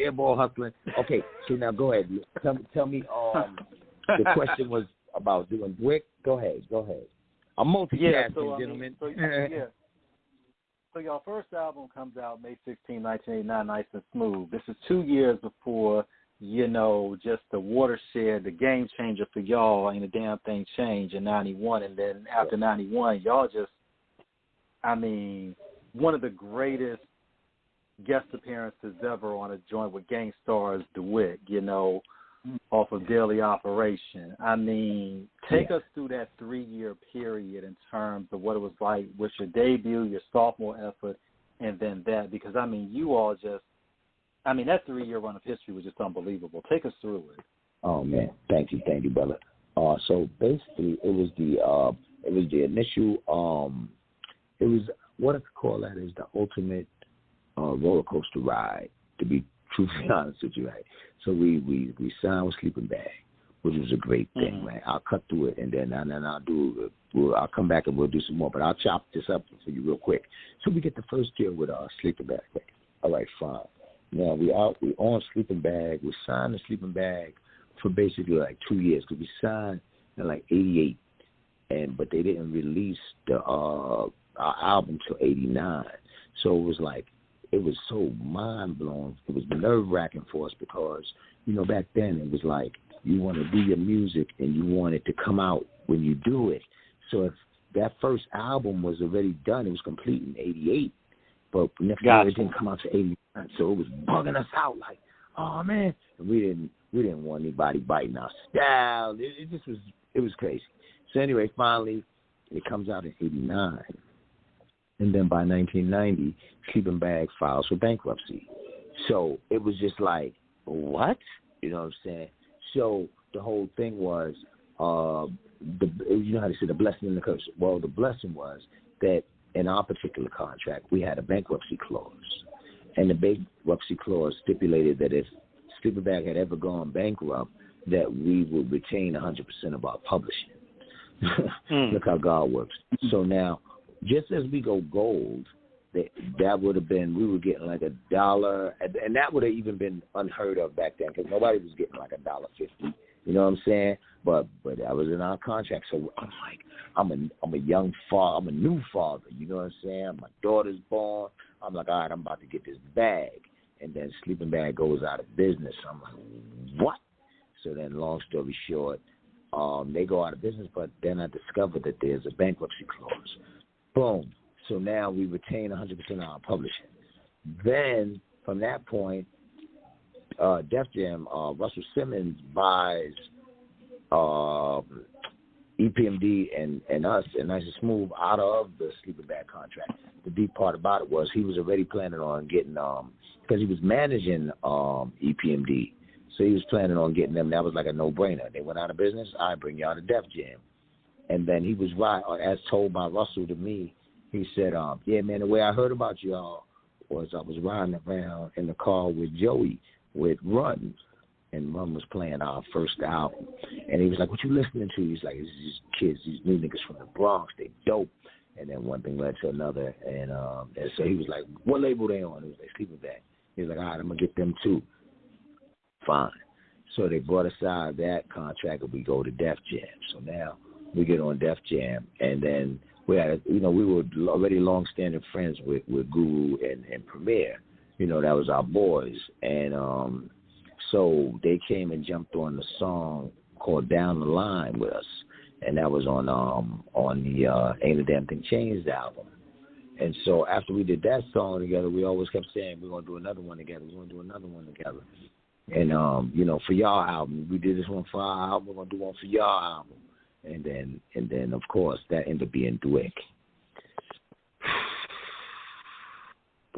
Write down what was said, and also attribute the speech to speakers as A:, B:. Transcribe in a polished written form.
A: airball hustling. Okay, so now go ahead. Tell me. The question was about doing Dwyck. Go ahead. I'm multitasking, gentlemen.
B: So y'all first album comes out May 16, 1989, Nice and Smooth. This is 2 years before, just the watershed, the game changer for y'all. Ain't a damn thing changed in 91. And then after 91, y'all just, one of the greatest guest appearances ever on a joint with Gangstarr is Dwyck, off of Daily Operation. Take us through that 3-year period in terms of what it was like with your debut, your sophomore effort, and then that. Because, you all just, that 3-year run of history was just unbelievable. Take us through it.
A: Oh, man. Thank you, brother. So basically, it was the initial, it was, what I could call that is the ultimate roller coaster ride, to be truthfully honest with you, right? So we signed with Sleeping Bag, which was a great thing, right? I'll cut through it, and then I'll come back and we'll do some more, but I'll chop this up for you real quick. So we get the first deal with Sleeping Bag, right? All right, fine. Now we on Sleeping Bag. We signed the Sleeping Bag for basically like 2 years, because we signed in like 88, but they didn't release our album till 89. So it was so mind-blowing. It was nerve-wracking for us because, back then it was like you want to do your music and you want it to come out when you do it. So if that first album was already done, it was complete in 88, but next year it didn't come out to 89. So it was bugging us out like, oh, man. And we didn't want anybody biting our style. It was crazy. So anyway, finally, it comes out in 89. And then by 1990, Sleeping Bag files for bankruptcy. So it was just like, what? You know what I'm saying? So the whole thing was, you know how they say the blessing and the curse? Well, the blessing was that in our particular contract, we had a bankruptcy clause. And the bankruptcy clause stipulated that if Sleeping Bag had ever gone bankrupt, that we would retain 100% of our publishing. Look how God works. So now, just as we go gold, that would have been, we were getting like $1, and that would have even been unheard of back then, because nobody was getting like $1.50. You know what I'm saying? But that was in our contract. So I'm like, I'm a young father, I'm a new father. You know what I'm saying? My daughter's born. I'm like, all right, I'm about to get this bag, and then Sleeping Bag goes out of business. I'm like, what? So then, long story short, they go out of business, but then I discovered that there's a bankruptcy clause. Boom. So now we retain 100% of our publishing. Then, from that point, Def Jam, Russell Simmons buys EPMD and us and Nice and Smooth out of the Sleeping Bag contract. The deep part about it was he was already planning on getting, because he was managing EPMD, so he was planning on getting them. That was like a no-brainer. They went out of business. I bring y'all to Def Jam. And then he was right, as told by Russell to me. He said, yeah, man, the way I heard about y'all was I was riding around in the car with Joey, with Run, and Run was playing our first album. And he was like, what you listening to? He's like, it's these kids, these new niggas from the Bronx, they dope. And then one thing led to another. And so he was like, what label they on? It was like Sleeping Bag. He was like, all right, I'm going to get them too. Fine. So they brought us out of that contract and we go to Def Jam. So now we get on Def Jam, and then we had, we were already long-standing friends with Guru and Premier. That was our boys. And so they came and jumped on the song called Down the Line with us, and that was on the Ain't a Damn Thing Changed album. And so after we did that song together, we always kept saying, we're going to do another one together. We're going to do another one together. And, for y'all album, we did this one for our album. We're going to do one for y'all album. And then, of course, that ended up being Dwyck.